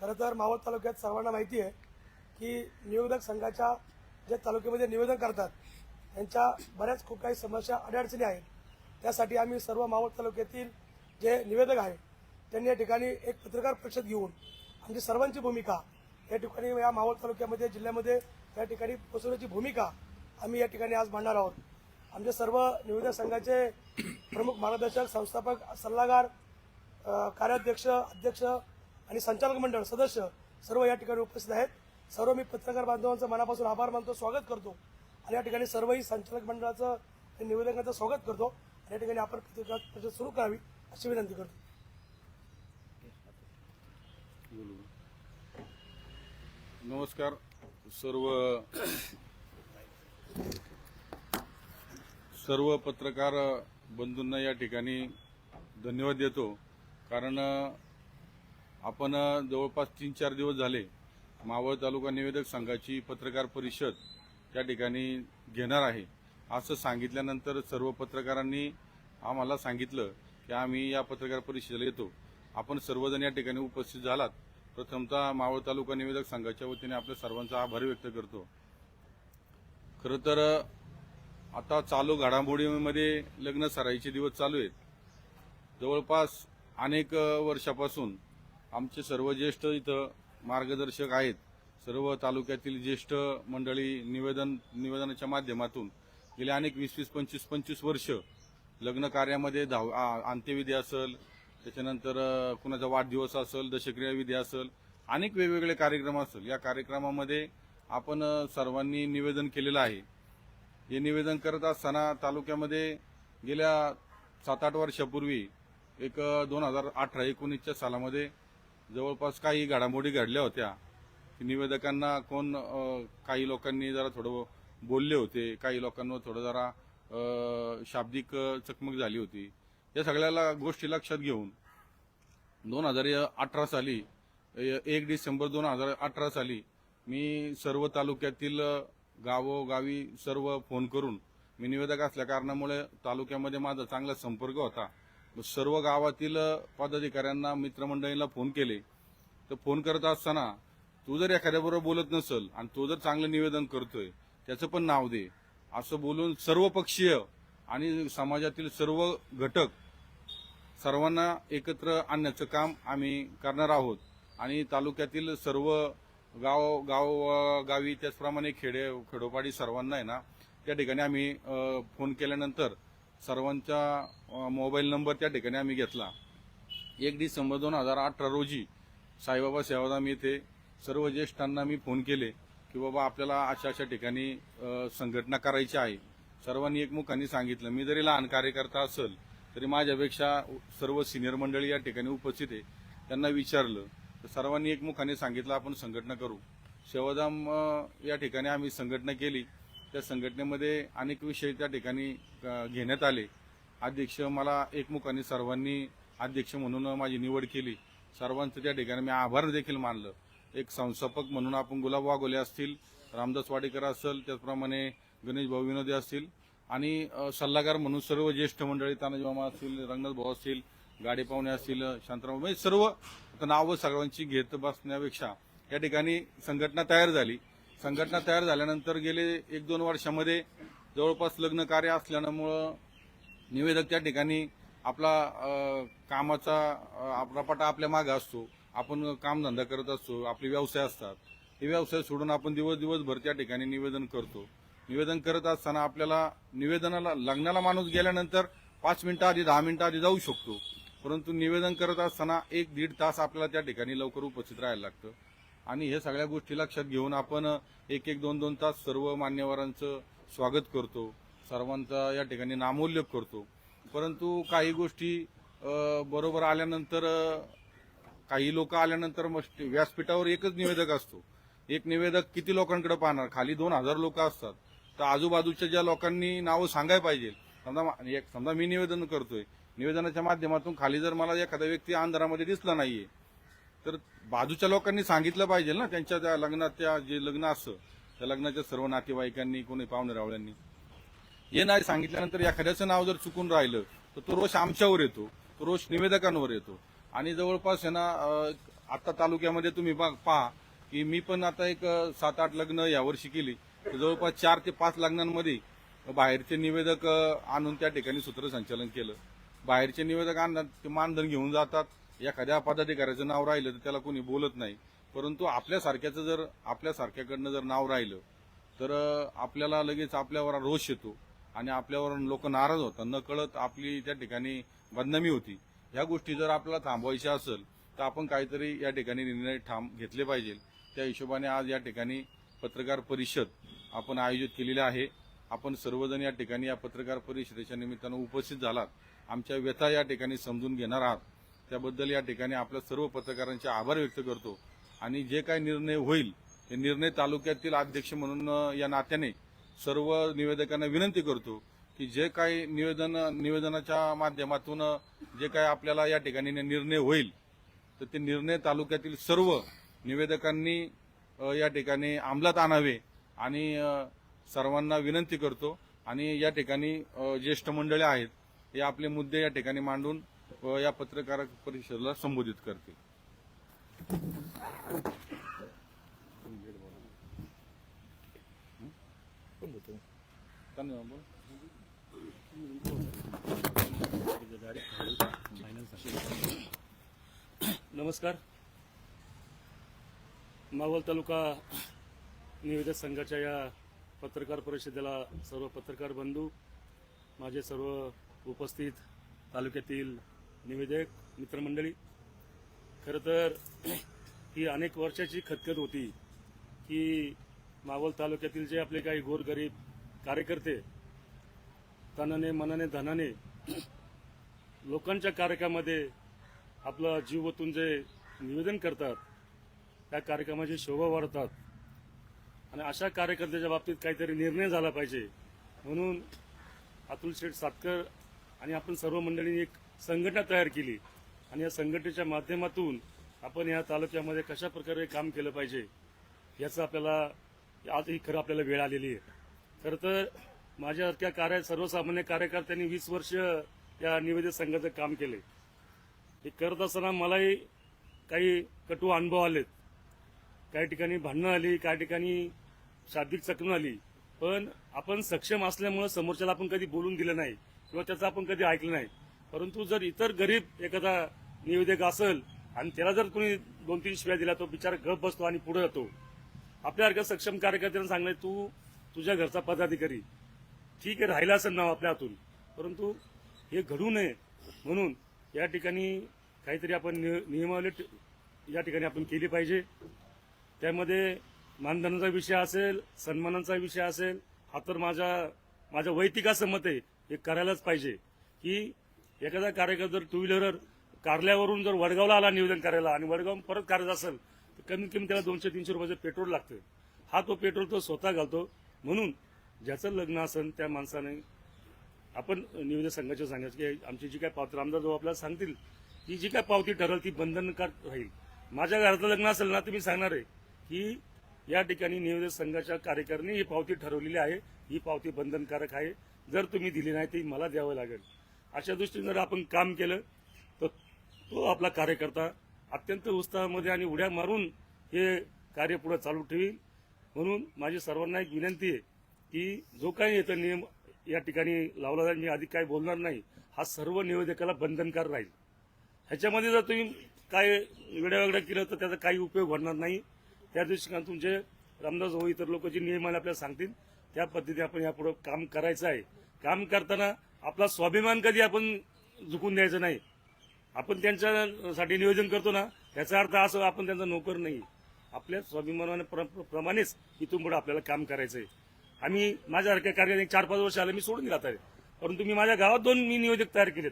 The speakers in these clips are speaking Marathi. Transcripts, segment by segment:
खरं तर मावळ तालुक्यात सर्वांना माहिती आहे की निवेदक संघाच्या जे तालुक्यामध्ये निवेदन करतात त्यांच्या बऱ्याच खूप काही समस्या अडचणी आहेत। त्यासाठी आम्ही सर्व मावळ तालुक्यातील जे निवेदक आहेत त्यांनी या ठिकाणी एक पत्रकार परिषद घेऊन आमची सर्वांची भूमिका या ठिकाणी या मावळ तालुक्यामध्ये जिल्ह्यामध्ये त्या ठिकाणी पोहोचवण्याची भूमिका आम्ही या ठिकाणी आज मांडणार आहोत। आमचे सर्व निवेदक संघाचे प्रमुख मार्गदर्शक, संस्थापक, सल्लागार, कार्याध्यक्ष, अध्यक्ष आणि संचालक मंडळ सदस्य सर्व या ठिकाणी उपस्थित आहेत। सर्व मी पत्रकार बांधवांचं मनापासून आभार मानतो, स्वागत करतो आणि या ठिकाणी सर्वही संचालक मंडळाचं निवेदकांचं स्वागत करतो आणि या ठिकाणी आपण पत्रकार परिषद सुरू करावी अशी विनंती करतो। नमस्कार सर्व पत्रकार बंधूंना या ठिकाणी धन्यवाद देतो, कारण आपण जवळपास 3-4 दिवस झाले मावळ तालुका निवेदक संघाची पत्रकार परिषद त्या ठिकाणी घेणार आहे असं सांगितल्यानंतर सर्व पत्रकारांनी आम्हाला सांगितलं की आम्ही या पत्रकार परिषदेला येतो। आपण सर्वजण या ठिकाणी उपस्थित झालात। प्रथमतः मावळ तालुका निवेदक संघाच्या वतीने आपल्या सर्वांचा आभार व्यक्त करतो। खरं तर आता चालू घडामोडीमध्ये लग्न सराईचे दिवस चालू आहेत। जवळपास अनेक वर्षापासून आमचे सर्व ज्येष्ठ इथं मार्गदर्शक आहेत। सर्व तालुक्यातील ज्येष्ठ मंडळी निवेदनाच्या माध्यमातून गेले अनेक 20-25 वर्ष लग्न कार्यामध्ये अंत्यविधी असेल, त्याच्यानंतर कुणाचा वाढदिवस असेल, दशक्रिया विधी असेल, अनेक वेगवेगळे कार्यक्रम असेल, या कार्यक्रमामध्ये आपण सर्वांनी निवेदन केलेलं आहे। हे निवेदन करत असताना तालुक्यामध्ये गेल्या 7-8 वर्षापूर्वी एक 2018-19च्या सालामध्ये जवळपास काही घडामोडी घडल्या होत्या। निवेदकांना काही लोकांनी जरा थोडं बोलले होते, काही लोकांवर थोडं जरा शाब्दिक चकमक झाली होती। या सगळ्या गोष्टी लक्षात घेऊन 2018 साली 1 डिसेंबर 2018 साली मी सर्व तालुक्यातील गावोगावी सर्व फोन करून, मी निवेदक असल्या कारणामुळे तालुक्यामध्ये माझा चांगला संपर्क होता, सर्व गावातील पदाधिकाऱ्यांना, मित्रमंडळींना फोन केले। तर फोन करत असताना तू जर एखाद्याबरोबर बोलत नसल आणि तो जर चांगलं निवेदन करतोय त्याचं पण नाव दे, असं बोलून सर्वपक्षीय आणि समाजातील सर्व घटक सर्वांना एकत्र आणण्याचं काम आम्ही करणार आहोत। आणि तालुक्यातील सर्व गावी त्याचप्रमाणे खेडोपाडी सर्वांना आहे ना, त्या ठिकाणी आम्ही फोन केल्यानंतर सर्वांचा मोबाईल नंबर त्या ठिकाणी आम्ही घेतला। 1 डिसेंबर 2018 रोजी साईबाबा सेवाधाम येथे सर्व ज्येष्ठांना मी फोन केले की बाबा आपल्याला अशा ठिकाणी संघटना करायची आहे। सर्वांनी एकमुखाने सांगितलं। मी जरी लहान कार्यकर्ता असेल तरी माझ्यापेक्षा सर्व सिनियर मंडळी या ठिकाणी उपस्थित आहे, त्यांना विचारलं तर सर्वांनी एकमुखाने सांगितलं आपण संघटना करू। सेवाधाम या ठिकाणी आम्ही संघटना केली। त्या संघटनेमध्ये अनेक विषय त्या ठिकाणी घेण्यात आले। अध्यक्ष मला एकमुखाने सर्वांनी अध्यक्ष म्हणून माझी निवड केली। सर्वांचं त्या ठिकाणी मी आभार देखील मानलं। एक संस्थापक म्हणून आपण गुलाब वाघोले असतील, रामदास वाडेकर असेल, त्याचप्रमाणे गणेश भाऊ विनोदे असतील आणि सल्लागार म्हणून सर्व ज्येष्ठ मंडळी, तानाजी मामा असतील, रंगनाथ भाऊ असतील, गाडे पाहुणे असतील, शांताराम, म्हणजे सर्व नावं सर्वांची घेत बसण्यापेक्षा या ठिकाणी संघटना तयार झाली। संघटना तयार झाल्यानंतर गेले 1-2 वर्षामध्ये जवळपास लग्न कार्य असल्यामुळं निवेदक त्या ठिकाणी आपला कामाचा रपाटा आपल्या मागे असतो, आपण कामधंदा करत असतो, आपले व्यवसाय असतात, हे व्यवसाय सोडून आपण दिवसभर त्या ठिकाणी निवेदन करतो। निवेदन करत असताना आपल्याला निवेदनाला लग्नाला माणूस गेल्यानंतर 5 मिनिटं आधी 10 मिनिटं आधी जाऊ शकतो, परंतु निवेदन करत असताना 1-1.5 तास आपल्याला त्या ठिकाणी लवकर उपस्थित राहायला लागतं। आणि हे सगळ्या गोष्टी लक्षात घेऊन आपण 1-1, 2-2 तास सर्व मान्यवरांचं स्वागत करतो, सर्वांचा या ठिकाणी नामोल्लेख करतो। परंतु काही गोष्टी बरोबर आल्यानंतर, काही लोक आल्यानंतर व्यासपीठावर एकच निवेदक असतो। एक निवेदक किती लोकांकडे पाहणार? खाली 2000 लोक असतात, तर आजूबाजूच्या ज्या लोकांनी नावं सांगायला पाहिजे। समजा मी निवेदन करतोय, निवेदनाच्या माध्यमातून खाली जर मला एखादा व्यक्ती अंधारामध्ये दिसला नाहीये तर बाजूच्या लोकांनी सांगितलं पाहिजे ना, त्यांच्या त्या लग्नाच्या जे लग्न असतं त्या लग्नाच्या सर्व नातेवाईकांनी, कोणी पाहुणे रावळ्यांनी हे नाही सांगितल्यानंतर एखाद्याचं नाव जर चुकून राहिलं तर तो रोष आमच्यावर येतो, तो रोष निवेदकांवर येतो। आणि जवळपास आहे ना आता तालुक्यामध्ये तुम्ही पहा की मी पण आता एक 7-8 लग्न यावर्षी केली, तर जवळपास 4 ते 5 लग्नांमध्ये बाहेरचे निवेदक आणून त्या ठिकाणी सूत्रसंचालन केलं. बाहेरचे निवेदक आणतात, ते मानधन घेऊन जातात. एखाद्या पदाधिकाऱ्याचं नाव राहिलं तर त्याला कोणी बोलत नाही, परंतु आपल्यासारख्याकडनं जर नाव राहिलं तर आपल्याला लगेच आपल्यावर रोष येतो आणि आपल्यावर लोक नाराज होतात. न कळत आपली त्या ठिकाणी बदनामी होती. ह्या गोष्टी जर आपल्याला थांबवायच्या असेल तर आपण काहीतरी या ठिकाणी निर्णय ठाम घेतले पाहिजे. त्या हिशोबाने आज या ठिकाणी पत्रकार परिषद आपण आयोजित केलेली आहे. आपण सर्वजण या ठिकाणी या पत्रकार परिषदेच्या निमित्तानं उपस्थित झालात. आमच्या व्यथा या ठिकाणी समजून घेणार आहात, त्याबद्दल या ठिकाणी आपल्या सर्व पत्रकारांचे आभार व्यक्त करतो. आणि जे काही निर्णय होईल ते निर्णय तालुक्यातील अध्यक्ष म्हणून या नात्याने सर्व निवेदकांना विनंती करतो की जे काही निवेदनाच्या माध्यमातून जे काही आपल्याला या ठिकाणी निर्णय होईल तर ते निर्णय तालुक्यातील सर्व निवेदकांनी या ठिकाणी अंमलात आणावे. आणि सर्वांना विनंती करतो आणि या ठिकाणी ज्येष्ठ मंडळी आहेत हे आपले मुद्दे या ठिकाणी मांडून या पत्रकार परिषदेला संबोधित करतील. नमस्कार. मावळ तालुका निवेदक संघाच्या या पत्रकार परिषदेला सर्व पत्रकार बंधू, माझे सर्व उपस्थित तालुक्यातील निवेदक मित्रमंडळी, खरं तर ही अनेक वर्षाची खतखत होती की मावळ तालुक्यातील जे आपले काही गोरगरीब कार्यकर्ते तनाने मनाने धनाने लोकांच्या कार्यक्रमामध्ये आपला जीव ओतून जे निवेदन करतात त्या कार्यक्रमाची शोभा वाढतात आणि अशा कार्यकर्त्याच्या बाबतीत काहीतरी निर्णय झाला पाहिजे म्हणून अतुल शेठ सातकर आणि आपण सर्व मंडळींनी एक संघटना तयार केली आणि या संघटनेच्या माध्यमातून आपण या तालुक्यामध्ये कशा प्रकारे काम केलं पाहिजे याचं आपल्याला आजही खरं आपल्याला वेळ आलेली आहे. खरं तर माझ्यासारख्या सर्वसामान्य कार्यकर्त्यांनी 20 वर्ष या निवेदक संघाचं काम केले. हे करत असताना मलाही काही कटू अनुभव आलेत. काही ठिकाणी भांडणं आली, काही ठिकाणी शाब्दिक चकणं आली, पण आपण सक्षम असल्यामुळं समोरच्याला आपण कधी बोलून दिलं नाही किंवा त्याचं आपण कधी ऐकलं नाही. परंतु जर इतर गरीब एखादा निवेदक असेल आणि त्याला जर कोणी 2-3 शिव्या दिला तो बिचारा गप बसतो आणि पुढे जातो. आपल्यासारख्या सक्षम कार्यकर्त्यांना सांगणे तू तुझ्या घरचा पदाधिकारी ठीक आहे, राहिला असेल नाव आपल्या हातून, परंतु हे घडू नये म्हणून या ठिकाणी काहीतरी आपण नियमावली या ठिकाणी आपण केली पाहिजे. त्यामध्ये मानधनाचा विषय असेल, सन्मानाचा विषय असेल, हा तर माझं वैयक्तिक असं मत आहे हे करायलाच पाहिजे की एखादा कार्यकर्ता जर 2 व्हीलर कारल्यावरून जर वडगावला आला निवेदन करायला आणि वडगावून परत करायचं असेल तर कमीत कमी त्याला 200-300 रुपयाचं पेट्रोल लागतं. हा तो पेट्रोल तो स्वतः घालतो. म्हणून ज्याचं लग्न असेल त्या माणसाने आपण निवेदक संघाच्या सांगायचं की आमची जी काय पावती आमदार जो आपल्याला सांगतील ती जी काय पावती ठरल ती बंधनकारक राहील. माझ्या घरातलं लग्न असेल ना तर मी सांगणार आहे की या ठिकाणी निवेदक संघाच्या कार्यकर्त्यांनी ही पावती ठरवलेली आहे, ही पावती बंधनकारक आहे. जर तुम्ही दिली नाही ती मला द्यावं लागेल. अशा दृष्टीने जर आपण काम केलं तर तो आपला कार्यकर्ता अत्यंत उत्साहामध्ये आणि उड्या मारून हे कार्य पुढे चालू ठेवील. म्हणून माझी सर्वांना एक विनंती आहे की जो काही येतं नियम या ठिकाणी लावला जाईल, मी आधी काही बोलणार नाही, हा सर्व निवेदकाला बंधनकार राहील. ह्याच्यामध्ये जर तुम्ही काय वेगळं केलं तर त्याचा काही उपयोग होणार नाही. त्या दृष्टीने तुमचे रामदास भाऊ इतर लोक जे नियमाने आपल्याला सांगतील त्या पद्धतीने आपण यापुढे काम करायचं आहे. काम करताना आपला स्वाभिमान कधी आपण झुकून द्यायचं नाही. आपण त्यांच्यासाठी नियोजन करतो ना याचा अर्थ असं आपण त्यांचा नोकर नाही. आपल्या स्वाभिमानाप्रमाणेच इथून पुढे आपल्याला काम करायचंय. आम्ही माझ्यासारख्या कार्याने 4-5 वर्ष आले मी सोडून दिला आहे, परंतु मी माझ्या गावात 2 नियोजक तयार केलेत,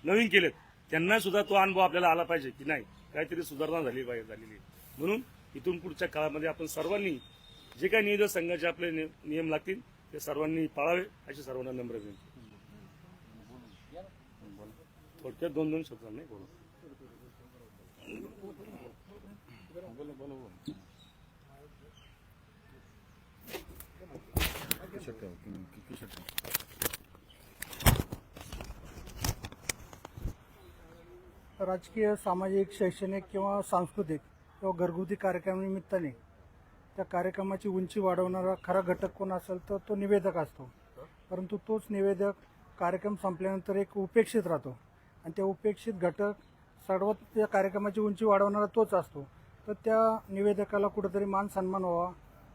नवीन केलेत. त्यांना सुद्धा तो अनुभव आपल्याला आला पाहिजे की नाही काहीतरी सुधारणा झालेली आहे. म्हणून इथून पुढच्या काळामध्ये आपण सर्वांनी जे काही नियोजक संघाचे आपले नियम लागतील ते सर्वांनी पाळावे अशी सर्वांना नम्र विनंती. थोडक्यात 2-2 शब्द नाही बोलू. राजकीय, सामाजिक, शैक्षणिक किंवा सांस्कृतिक किंवा घरगुती कार्यक्रमानिमित्ताने त्या कार्यक्रमाची उंची वाढवणारा खरा घटक कोण असेल तर तो निवेदक असतो. परंतु तोच निवेदक कार्यक्रम संपल्यानंतर एक उपेक्षित राहतो आणि त्या उपेक्षित घटक सर्वात त्या कार्यक्रमाची उंची वाढवणारा तोच असतो. तर त्या निवेदकाला कुठंतरी मान सन्मान व्हावा,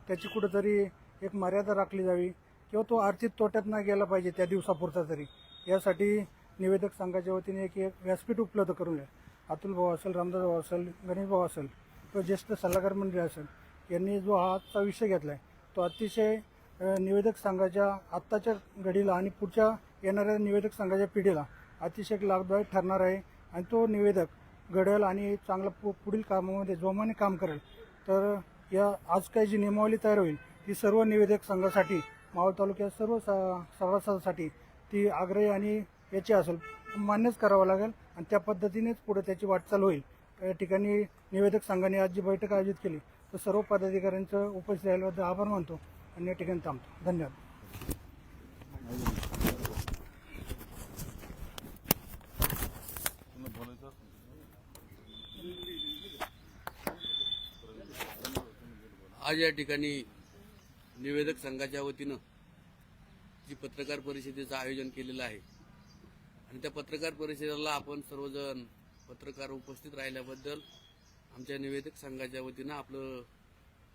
त्याची कुठंतरी एक मर्यादा राखली जावी किंवा तो आर्थिक तोट्यात न गेला पाहिजे त्या दिवसापुरता तरी. यासाठी निवेदक संघाच्या वतीने एक व्यासपीठ उपलब्ध करून द्या. अतुल भाऊ असेल, रामदास भाऊ असेल, गणेश भाऊ असेल किंवा ज्येष्ठ सल्लागार मंडळी असेल, यांनी जो आजचा विषय घेतला आहे तो अतिशय निवेदक संघाच्या आत्ताच्या घडीला आणि पुढच्या येणाऱ्या निवेदक संघाच्या पिढीला अतिशय लाभदायक ठरणार आहे. आणि तो निवेदक घडेल आणि चांगला पुढील कामामध्ये जोमाने काम करेल. तर या आज काही जी नियमावली तयार होईल ती सर्व निवेदक संघासाठी, मावळ तालुक्यात सर्व सभासदांसाठी ती आग्रही आणि याची असेल मान्यच करावं लागेल आणि त्या पद्धतीनेच पुढे त्याची वाटचाल होईल. या ठिकाणी निवेदक संघाने आज जी बैठक आयोजित केली तर सर्व पदाधिकाऱ्यांचं उपस्थित राहिल्याबद्दल आभार मानतो आणि या ठिकाणी थांबतो. धन्यवाद. आज या ठिकाणी निवेदक संघाच्या वतीनं जी पत्रकार परिषदेचं आयोजन केलेलं आहे आणि त्या पत्रकार परिषदेला आपण सर्वजण पत्रकार उपस्थित राहिल्याबद्दल आमच्या निवेदक संघाच्या वतीनं आपलं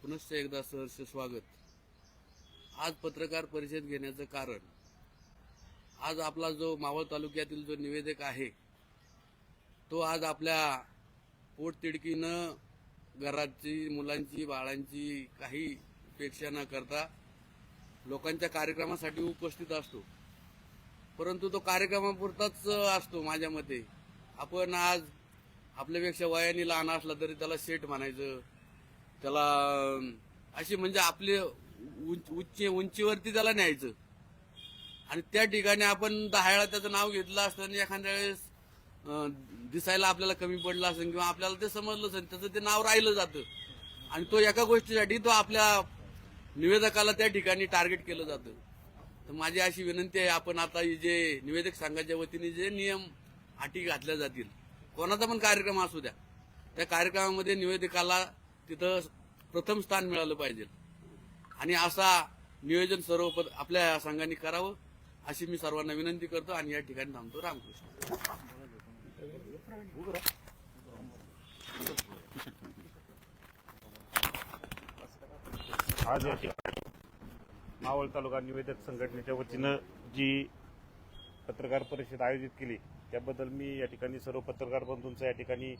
पुनश्च एकदा सहर्ष स्वागत. आज पत्रकार परिषद घेण्याचं कारण, आज आपला जो मावळ तालुक्यातील जो निवेदक आहे तो आज आपल्या पोटतिडकीनं घराची, मुलांची, बाळांची काही उपेक्षा न करता लोकांच्या कार्यक्रमासाठी उपस्थित असतो. परंतु तो कार्यक्रमापुरताच असतो. माझ्या मते आपण आज आपल्यापेक्षा वयाने लहान असला तरी त्याला शेठ म्हणायचं, त्याला अशी म्हणजे आपले उंचीवरती त्याला न्यायचं आणि त्या ठिकाणी आपण 10 वेळा त्याचं नाव घेतलं असतं आणि एखाद्या वेळेस दिसायला आपल्याला कमी पडलं असेल किंवा आपल्याला ते समजलं असेल, त्याचं ते नाव राहिलं जातं आणि तो एका गोष्टीसाठी तो आपल्या निवेदकाला त्या ठिकाणी टार्गेट केलं जातं. तर माझी अशी विनंती आहे, आपण आता जे निवेदक संघाच्या वतीने जे नियम अटी घातल्या जातील, कोणाचा पण कार्यक्रम असू द्या, त्या कार्यक्रमामध्ये निवेदकाला तिथं प्रथम स्थान मिळालं पाहिजे आणि असा नियोजन सर्व आपल्या संघाने करावं अशी मी सर्वांना विनंती करतो आणि या ठिकाणी थांबतो. रामकृष्ण. आज या ठिकाणी मावळ तालुका निवेदक संघटनेच्या वतीनं जी पत्रकार परिषद आयोजित केली त्याबद्दल मी या ठिकाणी सर्व पत्रकार बंधूंचा या ठिकाणी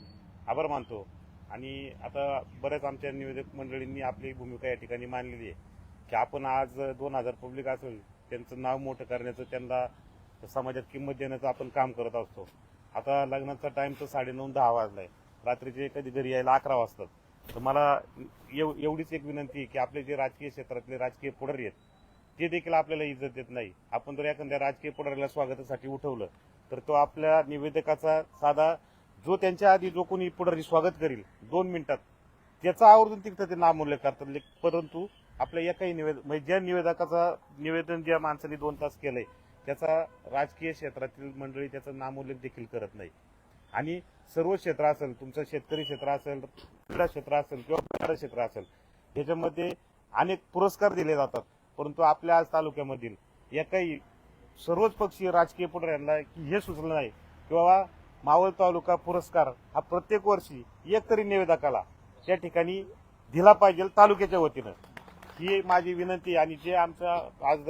आभार मानतो. आणि आता बऱ्याच आमच्या निवेदक मंडळींनी आपली भूमिका या ठिकाणी मांडलेली आहे की आपण आज 2000 पब्लिक असेल त्यांचं नाव मोठं करण्याचं, त्यांना समाजात किंमत देण्याचं आपण काम करत असतो. आता लग्नाचा टाइम तर 9:30-10 वाजलाय, रात्रीचे कधी घरी यायला 11 वाजतात. तर मला एवढीच एक विनंती आहे की आपले जे राजकीय क्षेत्रातले राजकीय पुढारी आहेत ते देखील आपल्याला इज्जत देत नाही. आपण जर एखाद्या राजकीय पुढाऱ्याला स्वागतासाठी उठवलं तर तो आपल्या निवेदकाचा साधा जो त्यांच्या आधी जो कोणी पुढारी स्वागत करील 2 मिनिटात त्याचा आवर्जून तिथं ते नामोल्लेख करतात. परंतु आपल्या एकाही म्हणजे ज्या निवेदकाचा निवेदन ज्या माणसाने 2 तास केलंय त्याचा राजकीय क्षेत्रातील मंडळी त्याचा नामोल्लेख देखील करत नाही. आणि सर्व क्षेत्र असेल, तुमचं शेतकरी क्षेत्र असेल, क्रीडा क्षेत्र असेल किंवा व्यापार क्षेत्र असेल, ह्याच्यामध्ये अनेक पुरस्कार दिले जातात. परंतु आपल्या आज तालुक्यामधील एकाही सर्वच पक्षीय राजकीय पुढाऱ्यांना हे सुचलं नाही किंवा मावळ तालुका पुरस्कार हा प्रत्येक वर्षी एक तरी निवेदकाला त्या ठिकाणी दिला पाहिजे तालुक्याच्या वतीनं. ही माझी विनंती आणि जे आमचा आज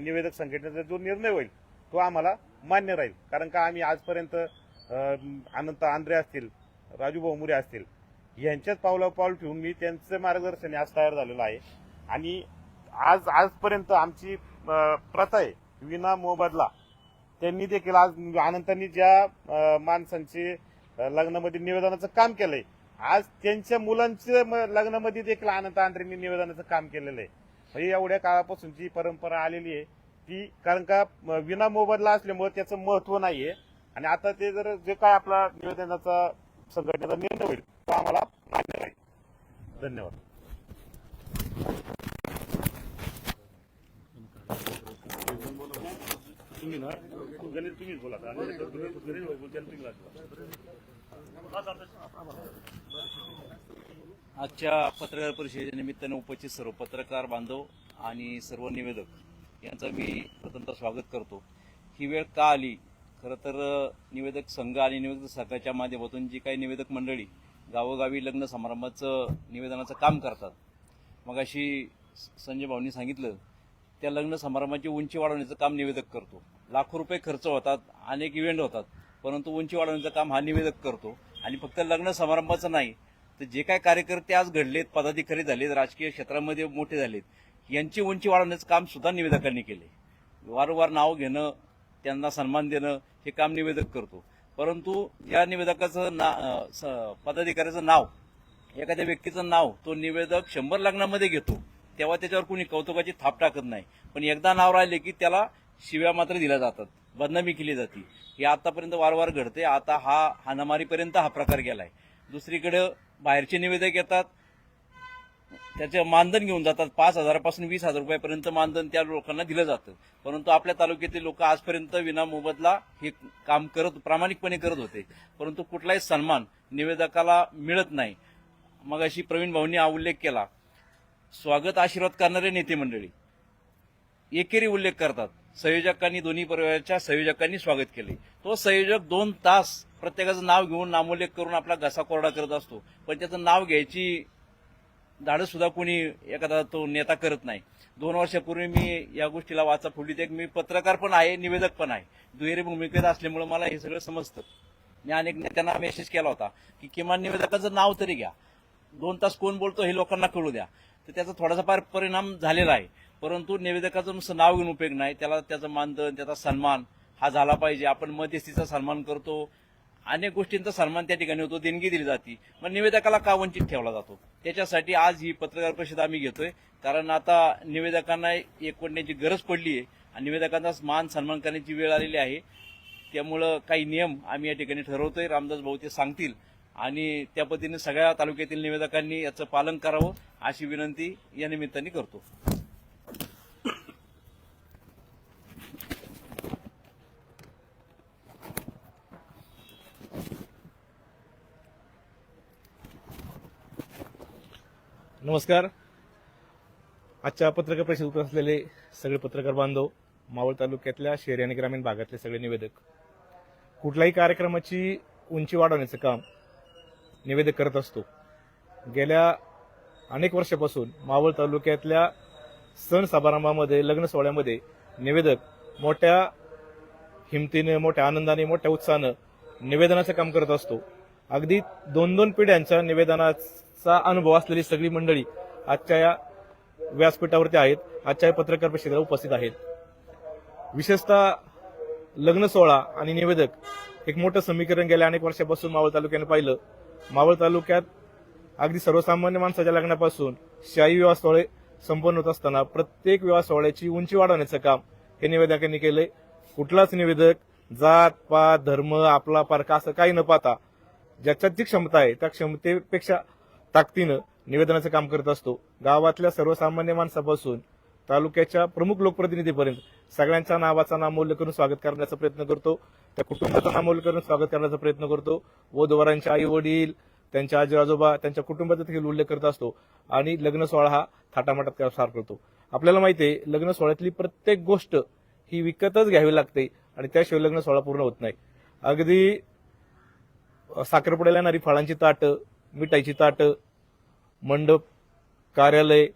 निवेदक संघटनेचा जो निर्णय होईल तो आम्हाला मान्य राहील. कारण का आम्ही आजपर्यंत अनंत आंध्रे असतील, राजूभाऊ मुरे असतील यांच्याच पावलावर पाऊल ठेवून मी त्यांचं मार्गदर्शन आज तयार झालेलं आहे. आणि आजपर्यंत आमची प्रथा आहे विना मोबदला. त्यांनी देखील आज अनंतांनी ज्या माणसांचे लग्नामध्ये निवेदनाचं काम केलंय, आज त्यांच्या मुलांच्या लग्नामध्ये देखील अनंत आंध्रेंनी निवेदनाचं काम केलेलं आहे. म्हणजे एवढ्या काळापासूनची परंपरा आलेली आहे ती. कारण का विना मोबदला असल्यामुळे त्याचं महत्व नाहीये. आणि आता ते जर जे काय आपला निवेदनाचा संघटनेचा निर्णय होईल तो आम्हाला मान्य राहील. धन्यवाद. तुम्ही ना गणेश तुम्हीच बोला. आजच्या पत्रकार परिषदेच्या निमित्ताने उपस्थित सर्व पत्रकार बांधव आणि सर्व निवेदक यांचं मी प्रथमतः स्वागत करतो. ही वेळ का आली? खरं तर निवेदक संघ आणि निवेदक संघाच्या माध्यमातून जी काही निवेदक मंडळी गावोगावी लग्न समारंभाचं निवेदनाचं काम करतात, मग अशी संजय भाऊंनी सांगितलं, त्या लग्न समारंभाची उंची वाढवण्याचं काम निवेदक करतो. लाखो रुपये खर्च होतात, अनेक इव्हेंट होतात, परंतु उंची वाढवण्याचं काम हा निवेदक करतो. आणि फक्त लग्न समारंभाचं नाही, तर जे काय कार्यकर्ते आज घडलेत, पदाधिकारी झालेत, राजकीय क्षेत्रामध्ये मोठे झालेत, यांची उंची वाढवण्याचं काम सुद्धा निवेदकांनी केले. वारंवार नाव घेणं, त्यांना सन्मान देणं हे काम निवेदक करतो. परंतु या निवेदकाचं पदाधिकाऱ्याचं नाव, एखाद्या व्यक्तीचं नाव तो निवेदक 100 लग्नामध्ये घेतो, तेव्हा त्याच्यावर कुणी कौतुकाची थाप टाकत नाही. पण एकदा नाव राहिले की त्याला शिव्या मात्र दिल्या जातात, बदनामी केली जाते. हे आतापर्यंत वारंवार घडते. आता हा हाणामारीपर्यंत हा प्रकार गेलाय. दुसरीकडे बाहेरचे निवेदक येतात, त्याचे मानधन घेऊन जातात. 5,000 पासून 20,000 रुपयापर्यंत मानधन त्या लोकांना दिलं जातं. परंतु आपल्या तालुक्यातील लोक आजपर्यंत विना मोबदला हे काम प्रामाणिकपणे करत होते, परंतु कुठलाही सन्मान निवेदकाला मिळत नाही. मग अशी प्रवीण भाऊंनी उल्लेख केला, स्वागत आशीर्वाद करणारे नेते मंडळी एकेरी उल्लेख करतात. संयोजकांनी, दोन्ही परिवाराच्या संयोजकांनी स्वागत केले. तो संयोजक 2 तास प्रत्येकाचं नाव घेऊन नामोल्लेख करून आपला घसा कोरडा करत असतो, पण त्याचं नाव घ्यायची धाडस सुद्धा कोणी एखादा तो नेता करत नाही. 2 वर्षापूर्वी मी या गोष्टीला वाचा फोडली. मी पत्रकार पण आहे, निवेदक पण आहे. दुहेरी भूमिकेत असल्यामुळे मला हे सगळं समजतं. मी अनेक नेत्यांना मेसेज केला होता की किमान निवेदकाचं नाव तरी घ्या, 2 तास कोण बोलतो हे लोकांना कळू द्या. तर त्याचा थोडासा परिणाम झालेला आहे. परंतु निवेदकाचं नुसतं नाव घेऊन उपयोग नाही, त्याला त्याचं मानधन, त्याचा सन्मान हा झाला पाहिजे. आपण मध्यस्थीचा सन्मान करतो, अनेक गोष्टींचा सन्मान त्या ठिकाणी होतो, देणगी दिली जाते. मग निवेदकाला का वंचित ठेवला जातो? त्याच्यासाठी आज ही पत्रकार परिषद आम्ही घेतोय. कारण आता निवेदकांना एकवटण्याची गरज पडली आहे आणि निवेदकांचा मान सन्मान करण्याची वेळ आलेली आहे. त्यामुळं काही नियम आम्ही या ठिकाणी ठरवतोय. रामदास भाऊ ते सांगतील आणि त्या पद्धतीने सगळ्या तालुक्यातील निवेदकांनी याचं पालन करावं अशी विनंती या निमित्ताने करतो. नमस्कार. आजच्या पत्रकार परिषदेत उपस्थित असलेले सगळे पत्रकार बांधव, मावळ तालुक्यातल्या शहरी आणि ग्रामीण भागातले सगळे निवेदक, कुठल्याही कार्यक्रमाची उंची वाढवण्याचं काम निवेदक करत असतो. गेल्या अनेक वर्षापासून मावळ तालुक्यातल्या सण समारंभामध्ये, लग्न सोहळ्यामध्ये निवेदक मोठ्या हिमतीने, मोठ्या आनंदाने, मोठ्या उत्साहानं निवेदनाचं काम करत असतो. अगदी 2-2 पिढ्यांच्या निवेदनाचा अनुभव असलेली सगळी मंडळी आजच्या या व्यासपीठावरती आहेत, आजच्या या पत्रकार परिषदेला उपस्थित आहेत. विशेषतः लग्न सोहळा आणि निवेदक एक मोठं समीकरण गेल्या अनेक वर्षापासून मावळ तालुक्याने पाहिलं. मावळ तालुक्यात अगदी सर्वसामान्य माणसाच्या लग्नापासून शाही विवाह सोहळे संपन्न होत असताना प्रत्येक विवाह सोहळ्याची उंची वाढवण्याचं काम हे निवेदकांनी केलंय. कुठलाच निवेदक जात पात धर्म आपला पारखा असं काही न पाहता ज्याच्यात जी क्षमता आहे त्या क्षमतेपेक्षा ताकदीनं निवेदनाचं काम करत असतो. गावातल्या सर्वसामान्य माणसापासून तालुक्याच्या प्रमुख लोकप्रतिनिधीपर्यंत सगळ्यांच्या नावाचा नामोल्लेख करून स्वागत करण्याचा प्रयत्न करतो. त्या कुटुंबाचा नामोल्लेख करून स्वागत करण्याचा प्रयत्न करतो. वधूवरांचे आई वडील, त्यांच्या आजी आजोबा, त्यांच्या कुटुंबाचा देखील उल्लेख करत असतो आणि लग्न सोहळा हा थाटामाटात सार करतो. आपल्याला माहिती आहे, लग्न सोहळ्यातली प्रत्येक गोष्ट ही विकतच घ्यावी लागते आणि त्याशिवाय लग्न सोहळा पूर्ण होत नाही. अगदी साखरपुड्याला येणारी फळांची ताटं, मिठाईची ताटं, मंडप, कार्यालय,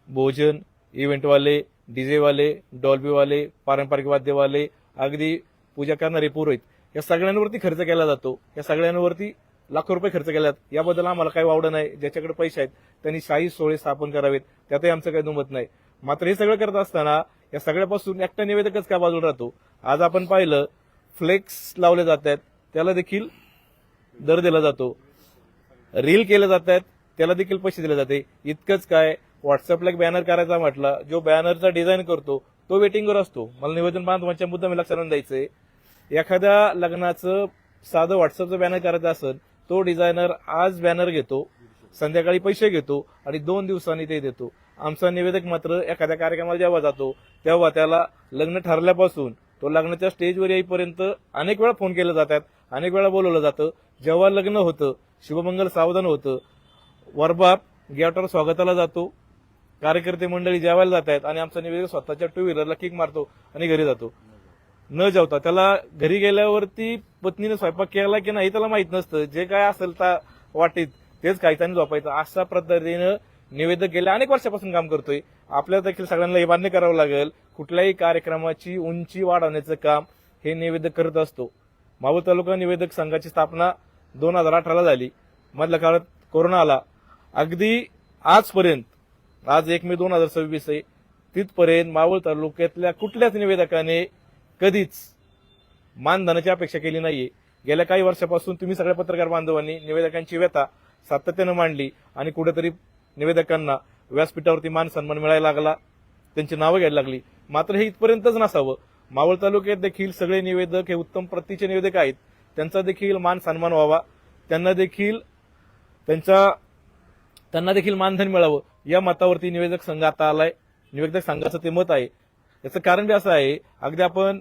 भोजन, इव्हेंटवाले, डीजेवाले, डॉल्बीवाले, पारंपरिक वाद्यवाले, अगदी पूजा करणारे पुरोहित, या सगळ्यांवरती खर्च केला जातो. या सगळ्यांवरती लाखो रुपये खर्च केल्यात. याबद्दल आम्हाला काही वावडं नाही. ज्याच्याकडे पैसे आहेत त्यांनी शाही सोहळे स्थापन करावेत, त्यातही आमचं काही दुमत नाही. मात्र हे सगळं करत असताना या सगळ्यापासून एकटा निवेदकच का बाजूला राहतो? आज आपण पाहिलं, फ्लेक्स लावले जात आहेत, त्याला देखील दर दिला जातो. रील केले जात आहेत, त्याला देखील पैसे दिले जाते. इतकंच काय, व्हॉट्सअपला एक बॅनर करायचा म्हटलं, जो बॅनरचा डिझाईन करतो तो वेटिंगवर असतो. मला निवेदन बांधवांच्या मुद्दा मी लक्षात द्यायचंय, एखाद्या लग्नाचं साधं व्हॉट्सअपचं बॅनर करायचं असेल, तो डिझायनर आज बॅनर घेतो, संध्याकाळी पैसे घेतो आणि 2 दिवसांनी ते देतो. आमचा निवेदक मात्र एखाद्या कार्यक्रमाला जेव्हा जातो तेव्हा त्याला लग्न ठरल्यापासून तो लग्नाच्या स्टेजवर येईपर्यंत अनेक वेळा फोन केले जातात अनेक वेळा बोलवलं जातं. जेव्हा लग्न होतं, शुभमंगल सावधान होतं, वरबाप गेटवर स्वागताला जातो, कार्यकर्ते मंडळी जेवायला जात आहेत आणि आमचा निवेदक स्वतःच्या टू व्हीलरला किक मारतो आणि घरी जातो न जेवता. त्याला घरी गेल्यावरती पत्नीने स्वयंपाक केला की नाही त्याला माहित नसतं. जे काय असेल त्या वाटीत तेच खायचं आणि झोपायचं. अशा पद्धतीनं निवेदक गेल्या अनेक वर्षापासून काम करतोय. आपल्याला देखील सगळ्यांना हे मान्य करावं लागेल, कुठल्याही कार्यक्रमाची उंची वाढवण्याचं काम हे निवेदक करत असतो. मावळ तालुका निवेदक संघाची स्थापना 2018ला झाली. मधल्या काळात कोरोना आला. अगदी आजपर्यंत, आज 1 मे 2026 आहे, तिथपर्यंत मावळ तालुक्यातल्या कुठल्याच निवेदकाने कधीच मानधनाची अपेक्षा केली नाहीये. गेल्या काही वर्षापासून तुम्ही सगळ्या पत्रकार बांधवांनी निवेदकांची व्यथा सातत्यानं मांडली आणि कुठेतरी निवेदकांना व्यासपीठावरती मान सन्मान मिळायला लागला, त्यांची नावं घ्यायला लागली. मात्र हे इथपर्यंतच नसावं. मावळ तालुक्यात देखील सगळे निवेदक हे उत्तम प्रतीचे निवेदक आहेत. त्यांचा देखील मान सन्मान व्हावा, त्यांना देखील मानधन मिळावं या मतावरती निवेदक संघ आता आलाय. निवेदक संघाचं ते मत आहे. याचं कारण बी असं आहे, अगदी आपण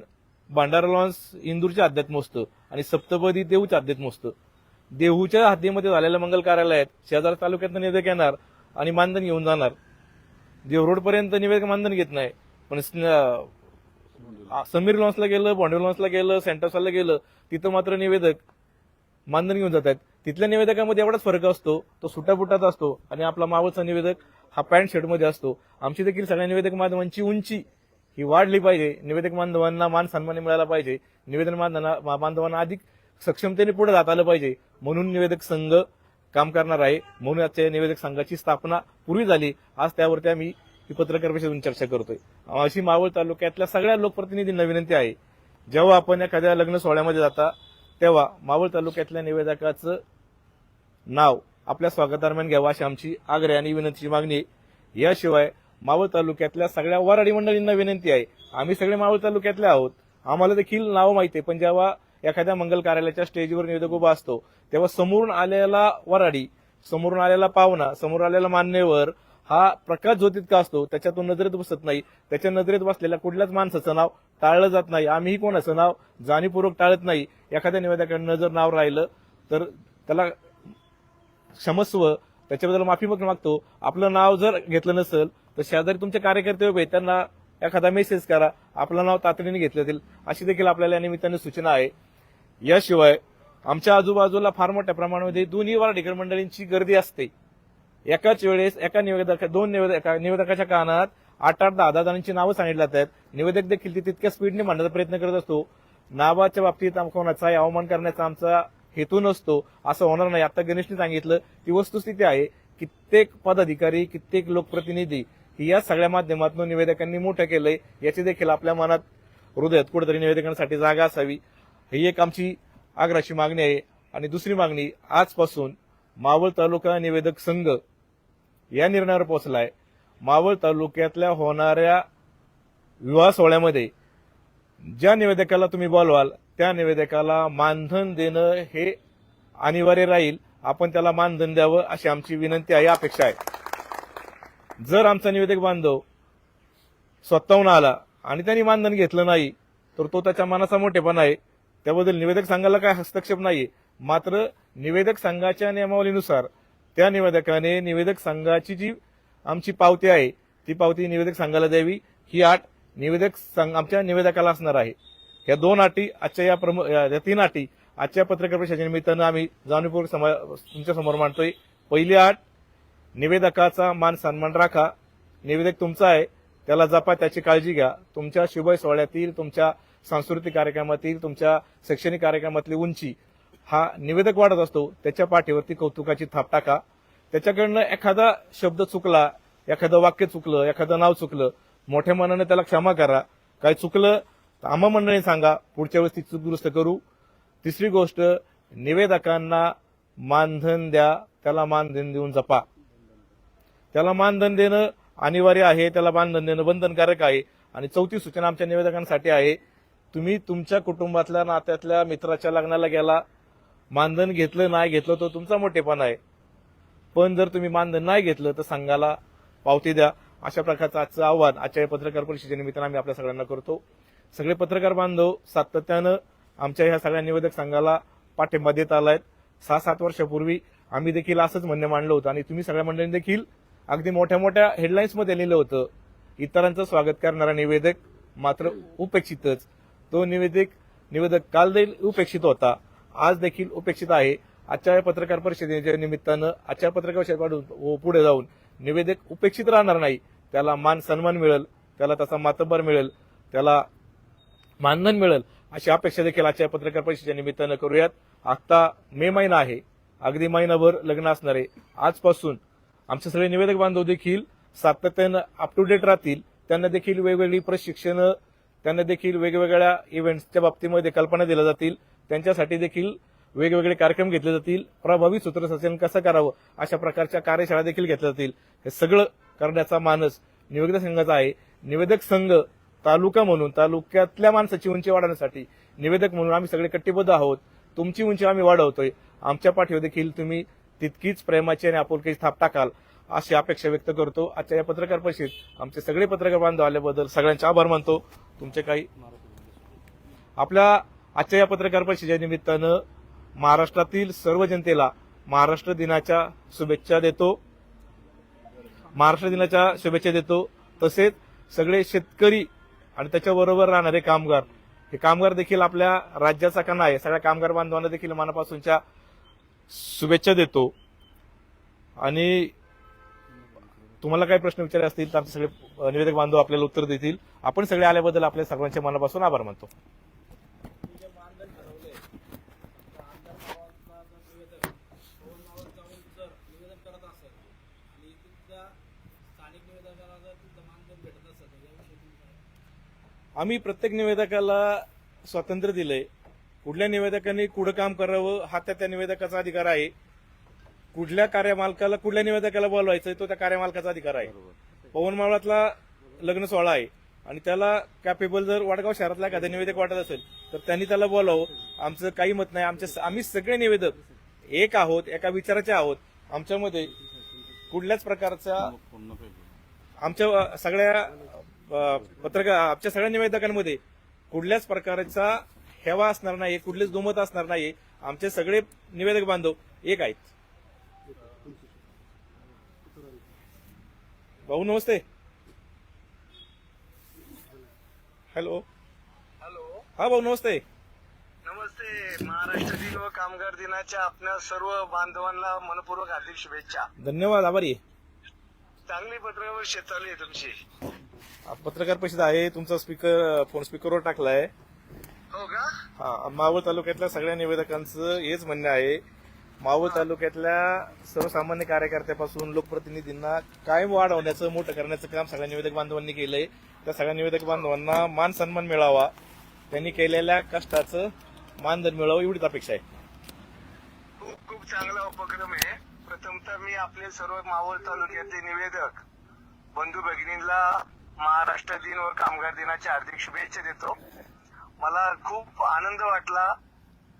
भंडारा लॉन्स इंदूरच्या हद्दीत मोजतो आणि सप्तपदी देहूच्या हद्दीत मोजतो. देहूच्या हद्दीमध्ये झालेल्या मंगल कार्यालयात शेजारी तालुक्यातनं निवेदक येणार आणि मानधन घेऊन जाणार. देव रोड पर्यंत निवेदक मानधन घेत नाही, पण समीर लॉन्सला गेलं, बॉन्डे लॉन्सला गेलं, सेंटर्सला गेलं, तिथं मात्र निवेदक मानधन घेऊन जातात. तिथल्या निवेदकामध्ये एवढाच फरक असतो, तो सुटाबुटात असतो आणि आपला मावळचा निवेदक हा पॅन्ट शर्टमध्ये असतो. आमची देखील सगळ्या निवेदक बांधवांची उंची ही वाढली पाहिजे. निवेदक बांधवांना मान सन्मान मिळाला पाहिजे. निवेदन बांधवांना अधिक सक्षमतेने पुढे जात आलं पाहिजे. म्हणून निवेदक संघ काम करणार आहे. म्हणून आजच्या निवेदक संघाची स्थापना पूर्वी झाली. आज त्यावरती आम्ही ही पत्रकार परिषदेतून चर्चा करतोय. अशी मावळ तालुक्यातल्या सगळ्या लोकप्रतिनिधींना विनंती आहे, जेव्हा आपण एखाद्या लग्न सोहळ्यामध्ये जाता तेव्हा मावळ तालुक्यातल्या निवेदकाचं नाव आपल्या स्वागतादरम्यान घ्यावं अशी आमची आग्रह आणि विनंतीची मागणी आहे. याशिवाय मावळ तालुक्यातल्या सगळ्या वराडी मंडळींना विनंती आहे, आम्ही सगळे मावळ तालुक्यातले आहोत, आम्हाला देखील नाव माहिती आहे, पण जेव्हा एखाद्या मंगल कार्यालयाच्या स्टेजवर निवेदक उभा असतो तेव्हा समोरून आलेला वराडी, समोरून आलेला पाहुणा, समोर आलेला मान्यवर हा प्रकाश ज्योतीत का असतो त्याच्यातून नजरेत बसत नाही. त्याच्या नजरेत बसलेल्या कुठल्याच माणसाचं नाव टाळलं जात नाही. आम्हीही कोणाचं नाव जाणीवपूर्वक टाळत नाही. एखाद्या निवेदकांना जर नाव राहिलं तर त्याला क्षमस्व, त्याच्याबद्दल माफी मागतो. आपलं नाव जर घेतलं नसेल तर शेजारी तुमचे कार्यकर्ते उभे, त्यांना एखादा मेसेज करा, आपलं नाव तातडीने घेतलं जाईल, अशी देखील आपल्याला या निमित्ताने सूचना आहे. याशिवाय आमच्या आजूबाजूला फार मोठ्या प्रमाणामध्ये दोन्ही वराडीकर मंडळींची गर्दी असते. एकाच वेळेस दोन निवेदकाच्या कानात 8-8, 10-10 जणांची नावं सांगितली जातात. निवेदक देखील तितक्या स्पीडने मांडण्याचा प्रयत्न करत असतो. नावाच्या बाबतीत कोणाचाही अवमान करण्याचा आमचा हेतू नसतो, असं होणार नाही. आता गणेशने सांगितलं ती वस्तुस्थिती आहे. कित्येक पदाधिकारी, कित्येक लोकप्रतिनिधी ही या सगळ्या माध्यमातून निवेदकांनी मोठं केलंय. याची देखील आपल्या मनात, हृदयात कुठेतरी निवेदकांसाठी जागा असावी, ही एक आमची आग्रहाची मागणी आहे. आणि दुसरी मागणी, आजपासून मावळ तालुका निवेदक संघ या निर्णयावर पोहोचलाय, मावळ तालुक्यातल्या होणाऱ्या विवाह सोहळ्यामध्ये ज्या निवेदकाला तुम्ही बोलवाल त्या निवेदकाला मानधन देणं हे अनिवार्य राहील. आपण त्याला मानधन द्यावं अशी आमची विनंती आहे, अपेक्षा आहे. जर आमचा निवेदक बांधव स्वतःहून आला आणि त्यांनी मानधन घेतलं नाही तर तो त्याच्या मनाचा मोठेपणा आहे. त्याबद्दल निवेदक संघाला काय हस्तक्षेप नाहीये. मात्र निवेदक संघाच्या नियमावलीनुसार त्या निवेदकाने निवेदक संघाची जी आमची पावती आहे ती पावती निवेदक संघाला द्यावी. ही अट निवेदक संघ आमच्या निवेदकाला असणार आहे. या 2 अटी आजच्या या 3 अटी आजच्या पत्रकार परिषदेच्या निमित्तानं आम्ही जाणीवपूर्वक तुमच्या समोर मांडतोय. पहिली अट, निवेदकाचा मान सन्मान राखा. निवेदक तुमचा आहे, त्याला जपा, त्याची काळजी घ्या. तुमच्या शुभ सोहळ्यातील, तुमच्या सांस्कृतिक कार्यक्रमातील, तुमच्या शैक्षणिक कार्यक्रमातली उंची हा निवेदक वाढत असतो. त्याच्या पाठीवरती कौतुकाची थाप टाका. त्याच्याकडनं एखादा शब्द चुकला, एखादं वाक्य चुकलं, एखादं नाव चुकलं, मोठ्या मनाने त्याला क्षमा करा. काय चुकलं तर आम्हा मंडळी सांगा, पुढच्या वेळेस ती चूक दुरुस्त करू. तिसरी गोष्ट, निवेदकांना मानधन द्या, त्याला मानधन देऊन जपा. त्याला मानधन देणं अनिवार्य आहे, त्याला मानधन देणं बंधनकारक आहे. आणि चौथी सूचना आमच्या निवेदकांसाठी आहे, तुम्ही तुमच्या कुटुंबातल्या, नात्यातल्या, मित्राच्या लग्नाला गेला, मानधन घेतलं नाही घेतलं तो तुमचा मोठेपणा आहे, पण जर तुम्ही मानधन नाही घेतलं तर संघाला पावती द्या. अशा प्रकारचं आजचं आव्हान आजच्या पत्रकार परिषदेच्या निमित्तानं आम्ही आपल्या सगळ्यांना करतो. सगळे पत्रकार बांधव सातत्यानं आमच्या ह्या सगळ्या निवेदक संघाला पाठिंबा देत आलाय. 6-7 वर्षापूर्वी आम्ही देखील असंच म्हणणं मांडलं होतं आणि तुम्ही सगळ्या मंडळींनी देखील अगदी मोठ्या मोठ्या हेडलाईन्समध्ये लिहिलं होतं, इतरांचं स्वागत करणारा निवेदक मात्र उपेक्षितच. तो निवेदक काल देखील उपेक्षित होता, आज देखील उपेक्षित आहे. आजच्या पत्रकार परिषदेच्या निमित्तानं आजच्या पत्रकार परिषदेपासून पुढे जाऊन निवेदक उपेक्षित राहणार नाही, त्याला मान सन्मान मिळेल, त्याला त्याचा मातब्बर मिळेल, त्याला मानधन मिळेल अशी अपेक्षा देखील आजच्या पत्रकार परिषदेच्या निमित्तानं करूयात. आता मे महिना आहे, अगदी महिनाभर लग्न असणार आहे. आजपासून आमचे सगळे निवेदक बांधव देखील सातत्यानं अप टू डेट राहतील. त्यांना देखील वेगवेगळी प्रशिक्षण, त्यांना देखील वेगवेगळ्या इव्हेंट्सच्या बाबतीमध्ये कल्पना दिल्या जातील. त्यांच्यासाठी देखील वेगवेगळे कार्यक्रम घेतले जातील. प्रभावी सूत्रसंचालन कसं करावं अशा प्रकारच्या कार्यशाळा देखील घेतल्या जातील. हे सगळं करण्याचा मानस निवेदक संघाचा आहे. निवेदक संघ तालुका म्हणून, तालुक्यातल्या माणसाची उंची वाढवण्यासाठी निवेदक म्हणून आम्ही सगळे कटिबद्ध आहोत. तुमची उंची आम्ही वाढवतोय. आमच्या पाठीवर देखील तुम्ही तितकीच प्रेमाची आणि आपुलकीची थाप टाकाल अशी अपेक्षा व्यक्त करतो. आजच्या या पत्रकार परिषदेत आमचे सगळे पत्रकार बांधव आल्याबद्दल सगळ्यांचे आभार मानतो. तुमचे काही आपल्या आजच्या या पत्रकार परिषदेच्या निमित्तानं महाराष्ट्रातील सर्व जनतेला महाराष्ट्र दिनाच्या शुभेच्छा देतो. तसेच सगळे शेतकरी आणि त्याच्याबरोबर राहणारे कामगार, हे कामगार देखील आपल्या राज्याचा कणा आहे. सगळ्या कामगार बांधवांना देखील मनापासूनच्या शुभेच्छा देतो. आणि तुम्हाला काही प्रश्न विचारले असतील तर आमचे सगळे निवेदक बांधव आपल्याला उत्तर देतील. आपण सगळे आल्याबद्दल आपल्या सर्वांच्या मनापासून आभार मानतो. आम्ही प्रत्येक निवेदकाला स्वातंत्र्य दिलंय. कुठल्या निवेदकांनी कुठं काम करावं हा त्या निवेदकाचा अधिकार आहे. कुठल्या कार्यमालकाला कुठल्या निवेदकाला बोलवायचं तो त्या कार्यमालकाचा अधिकार आहे. पवन मावळातला लग्न सोहळा आहे आणि त्याला कॅपेबल जर वडगाव शहरातला एखादा निवेदक वाटत असेल तर त्यांनी त्याला बोलावं. आमचं काही मत नाही. आम्ही सगळे निवेदक एक आहोत, एका विचाराचे आहोत. आमच्यामध्ये कुठल्याच प्रकारच्या आमच्या सगळ्या निवेदकांमध्ये कुठल्याच प्रकारचा हेवा असणार नाही, कुठलेच दुमत असणार नाही. आमचे सगळे निवेदक बांधव एक आहेत. भाऊ नमस्ते. हॅलो. हा भाऊ नमस्ते. नमस्ते. महाराष्ट्र दिन व कामगार दिनाच्या आपल्या सर्व बांधवांना मनपूर्वक हार्दिक शुभेच्छा. धन्यवाद. आभारी आहे. चांगली पत्रकार चालू आहे तुमची. पत्रकार परिषद आहे. तुमचा फोन स्पीकरवर टाकलाय. हो का? हा. मावळ तालुक्यातल्या सगळ्या निवेदकांचं हेच म्हणणं आहे. मावळ तालुक्यातल्या सर्वसामान्य कार्यकर्त्यापासून लोकप्रतिनिधींना कायम वाढवण्याचं, मोठं करण्याचं काम सगळ्या निवेदक बांधवांनी केलंय. त्या सगळ्या निवेदक बांधवांना मान सन्मान मिळावा, त्यांनी केलेल्या कष्टाचं मानधन मिळावं एवढीच अपेक्षा आहे. खूप खूप चांगला उपक्रम आहे. प्रथमतः मी आपले सर्व मावळ तालुक्यातले निवेदक बंधू भगिनींना महाराष्ट्र दिन व कामगार दिनाच्या हार्दिक शुभेच्छा देतो. मला खूप आनंद वाटला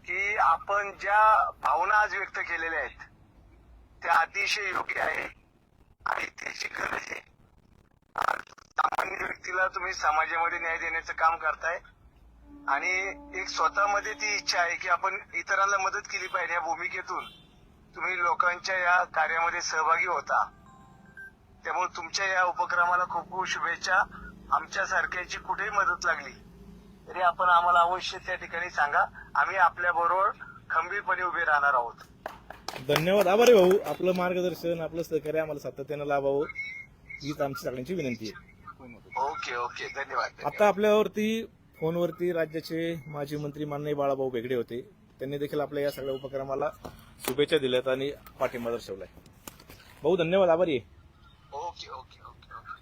की आपण ज्या भावना आज व्यक्त केलेल्या आहेत त्या अतिशय योग्य आहे आणि त्याची गरज आहे. सामान्य व्यक्तीला तुम्ही समाजामध्ये न्याय देण्याचं काम करताय आणि एक स्वतःमध्ये ती इच्छा आहे की आपण इतरांना मदत केली पाहिजे. या भूमिकेतून तुम्ही लोकांच्या या कार्यामध्ये सहभागी होता. त्यामुळे तुमच्या या उपक्रमाला खूप खूप शुभेच्छा. आमच्या सारख्याची कुठेही मदत लागली तरी आपण आम्हाला अवश्य त्या ठिकाणी सांगा. आम्ही आपल्या बरोबर खंबीरपणे उभे राहणार आहोत. धन्यवाद. आभारी भाऊ. आपलं मार्गदर्शन, आपलं सहकार्य आम्हाला सातत्यानं लाभावं हीच आमची सगळ्यांची विनंती आहे. Okay okay. धन्यवाद. आता आपल्यावरती फोनवरती राज्याचे माजी मंत्री माननीय बाळाभाऊ बेगडे होते. त्यांनी देखील आपल्या या सगळ्या उपक्रमाला शुभेच्छा दिल्यात आणि पाठिंबा दर्शवलाय. भाऊ धन्यवाद. आभारी आहे. Okay okay okay okay.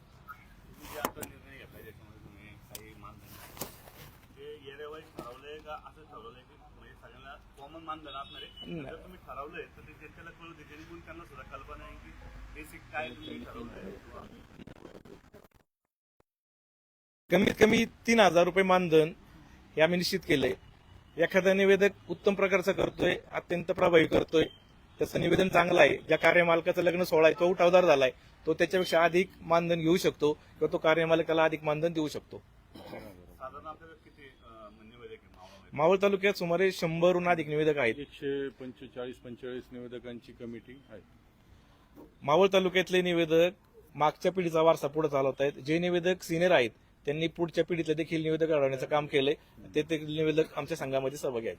ठरवलंय का असं ठरवलंय की म्हणजे सगळ्यांना कॉमन मानधन असणार आहे. जर तुम्ही ठरवलंय तर ते जनतेला कळू दे, जेणेकरून त्यांना सुद्धा कल्पना आहे की बेसिक काय तुम्ही ठरवलंय. कमीत कमी 3,000 रुपये मानधन हे आम्ही निश्चित केलंय. एखादा निवेदक उत्तम प्रकारचं करतोय, अत्यंत प्रभावी करतोय, त्याचं निवेदन चांगलं आहे, ज्या कार्यमालकाचं लग्न सोहळा आहे तो उठावदार झालाय, तो त्याच्यापेक्षा अधिक मानधन घेऊ शकतो किंवा तो कार्यमालकाला अधिक मानधन देऊ शकतो. साधारण आपल्याला किती निवेदक आहे मावळामध्ये? मावळ तालुक्यात सुमारे 100हून अधिक निवेदक आहेत. 145 निवेदकांची कमिटी आहे. मावळ तालुक्यातले निवेदक मागच्या पिढीचा वारसा पुढे चालवत आहेत. जे निवेदक सिनियर आहेत त्यांनी पुढच्या पिढीतले देखील निवेदक घडवण्याचं काम केलंय. ते निवेदक आमच्या संघामध्ये सहभागी आहेत.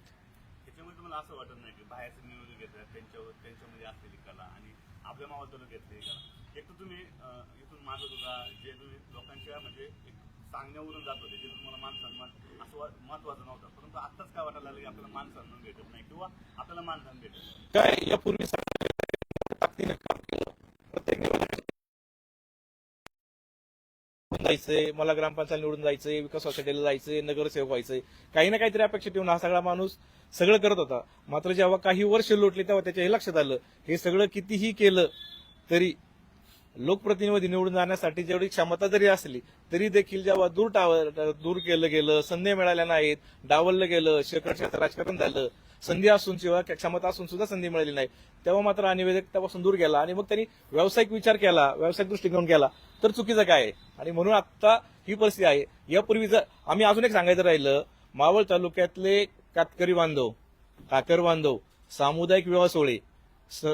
त्याच्यामुळे तुम्हाला असं वाटत नाही की बाहेरचे नियोजन घेतात त्यांच्यामध्ये असलेली कला आणि आपल्या मावळ तालुक्यातली कला, एक तर तुम्ही इथून मागत होता जे तुम्ही लोकांच्या म्हणजे एक सांगण्यावरून जात होते, जे तुम्हाला मान सन्मान असं महत्वाचं नव्हतं, परंतु आत्ताच काय वाटायला लागलं की आपल्याला मान सन्मान भेटत नाही किंवा आपल्याला मानधन भेटत नाही. काय यापूर्वी ताकदीनं काम केलं. प्रत्येक निवेदक जायचंय, मला ग्रामपंचायत निवडून जायचंय, विकास सोसायटीला जायचंय, नगरसेवक व्हायचंय, काही ना काहीतरी अपेक्षा ठेवून हा सगळा माणूस सगळं करत होता. मात्र जेव्हा काही वर्ष लोटले तेव्हा त्याच्या हे लक्षात आलं, हे सगळं कितीही केलं तरी लोकप्रतिनिधी निवडून जाण्यासाठी जेवढी क्षमता जरी असली तरी देखील जेव्हा दूर केलं गेलं, संधी मिळाल्या नाहीत, डावललं गेलं, क्षेत्र राजकारण झालं, संधी असून किंवा क्षमता असून सुद्धा संधी मिळाली नाही, तेव्हा मात्र हा निवेदक त्यापासून दूर गेला आणि मग त्यांनी व्यावसायिक विचार केला, व्यावसायिक दृष्टिकोन केला, तर चुकीचं काय आहे. आणि म्हणून आता ही परिस्थिती आहे. यापूर्वी जर आम्ही अजून एक सांगायचं राहिलं, मावळ तालुक्यातले कातकरी बांधव, ठाकर बांधव, सामुदायिक विवाह सोहळे,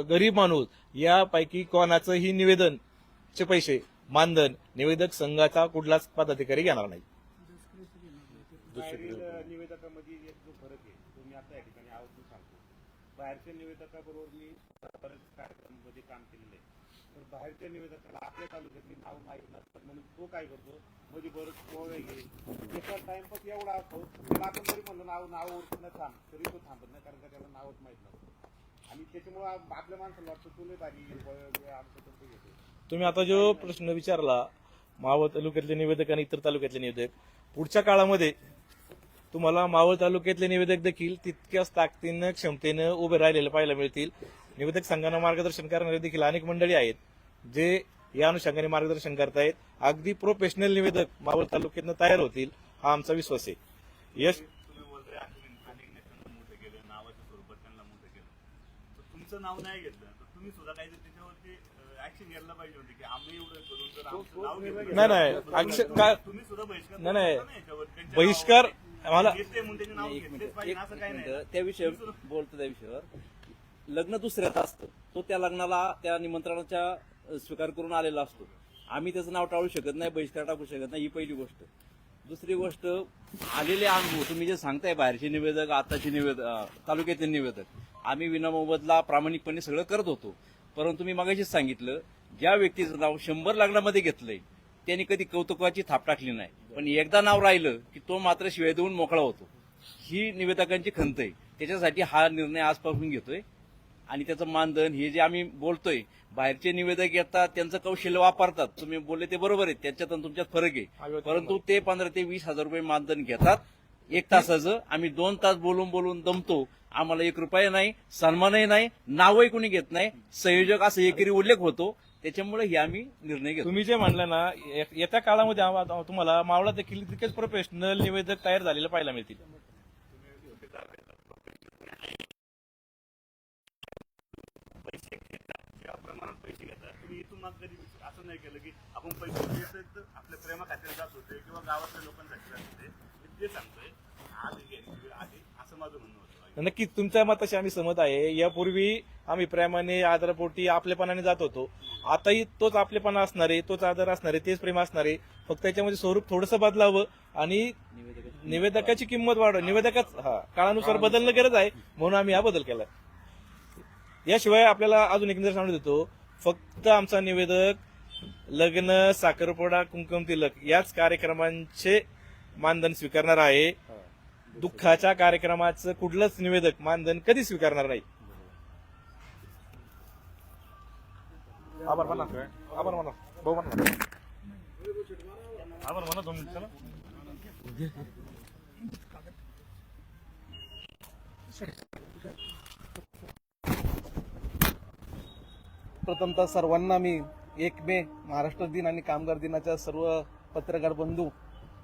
गरीब माणूस यापैकी कोणाचंही निवेदनचे पैसे मानधन निवेदक संघाचा कुठलाच पदाधिकारी घेणार नाही. बाहेरील निवेदकामध्ये एक जो फरक आहे तो मी आता या ठिकाणी आवर्जून सांगतो. बाहेरच्या निवेदकाबरोबर मी बरेच कार्यक्रमामध्ये काम केलेलं आहे. तर बाहेरच्या निवेदकाला आपल्या तालुक्यातली नाव माहीत नसतात म्हणून तो काय करतो, मध्ये बरंच पोळे घे, त्याचा टाइमपास एवढा असतो, त्याला आपण जरी म्हणलं नाव ओळखत नाही थांब, तरी तो थांबत नाही, कारण का त्याला नावच माहीत नसतं. आणि त्याच्यामुळे आपल्या माणसाला वाटतं तुला भारी आमचं तर घेतो. तुम्ही आता जो प्रश्न विचारला मावळ तालुक्यातले निवेदक आणि इतर तालुक्यातले निवेदक, पुढच्या काळामध्ये तुम्हाला मावळ तालुक्यातले निवेदक देखील तितक्याच ताकदीनं क्षमतेनं उभे राहिलेले पाहायला मिळतील. निवेदक संघांना मार्गदर्शन करणारे देखील अनेक मंडळी आहेत जे या अनुषंगाने मार्गदर्शन करतायत. अगदी प्रोफेशनल निवेदक मावळ तालुक्यातनं तयार होतील हा आमचा विश्वास आहे. यश तुम्ही बोलताय अनेक नेत्यांना मोठं केलं, नावाच्या स्वरूपात त्यांना मोठं केलं, तर तुमचं नाव नाही घेतलं तर तुम्ही सुद्धा काही त्याच्यावरती ऍक्शन घ्यायला पाहिजे होती की आम्ही एवढं करून जर आमचं नाव घेतलं नाही तुम्ही सुद्धा बहिष्कार नाही करता ना याच्यावर. त्यांच्या बहिष्कार आम्हाला घेतले म्हणून त्यांचे नाव घेतलेच पाहिजे असं काही नाही. त्या विषयावर बोलतो. त्या विषयावर लग्न दुसऱ्याचं असतं, तो त्या लग्नाला त्या निमंत्रणाचा स्वीकार करून आलेला असतो. आम्ही त्याचं नाव टाळू शकत नाही, बहिष्कार टाकू शकत नाही, ही पहिली गोष्ट. दुसरी गोष्ट, आलेले अनुभव तुम्ही जे सांगताय, बाहेरचे निवेदक, आताचे निवेदक, तालुक्यातले निवेदक, आम्ही विनामोबदला प्रामाणिकपणे सगळं करत होतो. परंतु मी मगाशीच सांगितलं, ज्या व्यक्तीचं नाव 100 लग्नामध्ये घेतलंय त्यांनी कधी कौतुकाची थाप टाकली नाही, पण एकदा नाव राहिलं की तो मात्र शिवाय देऊन मोकळा होतो. ही निवेदकांची खंत आहे. त्याच्यासाठी हा निर्णय आजपासून घेतोय. आणि त्याचं मानधन हे जे आम्ही बोलतोय, बाहेरचे निवेदक येतात, त्यांचं कौशल्य वापरतात, तुम्ही बोलले ते बरोबर आहे, त्याच्यात आणि तुमच्यात फरक आहे. परंतु ते 15 ते 20 हजार रुपये मानधन घेतात 1 तासाचं. आम्ही 2 तास बोलून दमतो. आम्हाला 1 रुपया नाही, सन्मानही नाही, नावही कोणी घेत नाही, संयोजक असं एकेरी उल्लेख होतो. त्याच्यामुळे हे आम्ही निर्णय घेतो. तुम्ही जे म्हणलं ना, येत्या काळामध्ये तुम्हाला मावळात देखील तितकेच प्रोफेशनल निवेदक तयार झालेले पाहायला मिळतील. प्रमाणात पैसे घेतात. तुम्ही इथून मात्र कधी असं नाही केलं की आपण पैसे देतोय तर आपल्या प्रेमा खात्याला जात होते किंवा गावातल्या लोकांसाठी जात होते. मी ते सांगतोय, आधी असं माझं म्हणणं होतं. नक्कीच तुमच्या मताशी आम्ही सहमत आहे. यापूर्वी आम्ही प्रेमाने, आदरापोटी, आपलेपणाने जात होतो. आताही तोच आपलेपणा असणार आहे, तोच आदर असणार आहे, तेच प्रेम असणार आहे. फक्त त्याच्यामध्ये स्वरूप थोडंसं बदलावं आणि निवेदकाची किंमत वाढव. निवेदकाच काळानुसार बदलणं गरज आहे, म्हणून आम्ही हा बदल केला. याशिवाय आपल्याला अजून एक निदर्शन देतो, फक्त आमचा निवेदक लग्न, साखरपुडा, कुंकुम तिलक याच कार्यक्रमांचे मानधन स्वीकारणार आहे. दुःखाच्या कार्यक्रमाचं कुठलंच निवेदक मानधन कधी स्वीकारणार नाही. आभार म्हणा, आभार म्हणा, भाऊ म्हणा, आभार म्हणा. 2 मिनिट चला. प्रथमतः सर्वांना मी 1 मे महाराष्ट्र दिन आणि कामगार दिनाच्या सर्व पत्रकार बंधू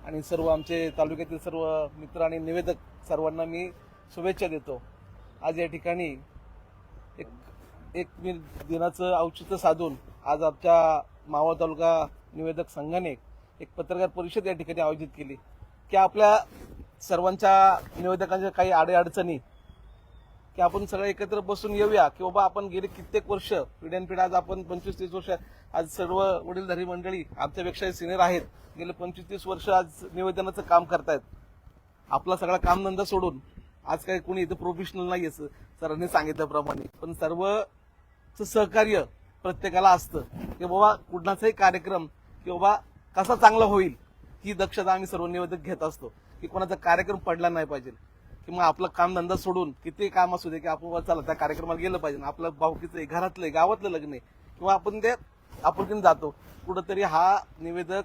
आणि सर्व आमचे तालुक्यातील सर्व मित्र आणि निवेदक सर्वांना मी शुभेच्छा देतो. आज या ठिकाणी एक मे दिनाचं औचित्य साधून आज आमच्या मावळ तालुका निवेदक संघाने एक पत्रकार परिषद या ठिकाणी आयोजित केली की आपल्या सर्वांच्या निवेदकांच्या काही अडीअडचणी की आपण सगळे एकत्र बसून येऊया की बाबा आपण गेले कित्येक वर्ष पिढ्यानपिढ्या आज आपण 25-30 वर्ष आज सर्व वडीलधारी मंडळी आमच्यापेक्षा सिनियर आहेत गेले 25-30 वर्ष आज निवेदनाचं काम करतायत. आपला सगळा कामधंदा सोडून आज काही कोणी इथं प्रोफेशनल नाहीये सरांनी सांगितल्याप्रमाणे पण सर्वचं सहकार्य प्रत्येकाला असतं की बाबा कुणाचाही कार्यक्रम की बाबा कसा चांगला होईल ही दक्षता आम्ही सर्व निवेदक घेत असतो की कोणाचा कार्यक्रम पडला नाही पाहिजे किंवा आपलं कामधंदा सोडून किती काम असू दे की आपण चला त्या कार्यक्रमाला गेलं पाहिजे. आपलं भाऊकीचं आहे, घरातलं गावातलं लग्न आहे किंवा आपण ते आपुलकीने जातो कुठंतरी हा निवेदक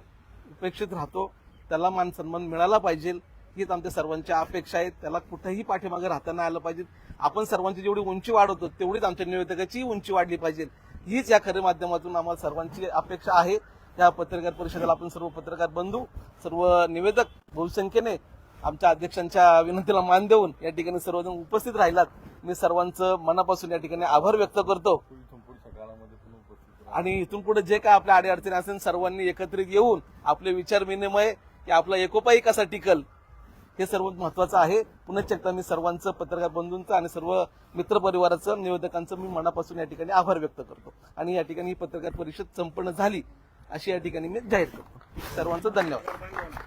उपेक्षित राहतो त्याला मान सन्मान मिळाला पाहिजे हीच आमच्या सर्वांच्या अपेक्षा आहेत. त्याला कुठेही पाठीमागे राहता नाही आलं पाहिजे. आपण सर्वांची जेवढी उंची वाढवतो तेवढीच आमच्या निवेदकाची उंची वाढली पाहिजे हीच या खऱ्या माध्यमातून आम्हाला सर्वांची अपेक्षा आहे. या पत्रकार परिषदेला आपण सर्व पत्रकार बंधू सर्व निवेदक बहुसंख्येने आमच्या अध्यक्षांच्या विनंतीला मान देऊन या ठिकाणी सर्वजण उपस्थित राहिलात. मी सर्वांचं मनापासून या ठिकाणी आभार व्यक्त करतो आणि इथून पुढे जे काय आपल्या अडीअडचणी असेल सर्वांनी एकत्रित येऊन आपले विचार विनिमय की आपला एकोपाही कसा टिकल हे सर्वात महत्वाचं आहे. पुनश्च एकदा मी सर्वांचं पत्रकार बंधूंचं आणि सर्व मित्रपरिवाराचं निवेदकांचं मी मनापासून या ठिकाणी आभार व्यक्त करतो आणि या ठिकाणी ही पत्रकार परिषद संपन्न झाली अशी या ठिकाणी मी जाहीर करतो. सर्वांचं धन्यवाद.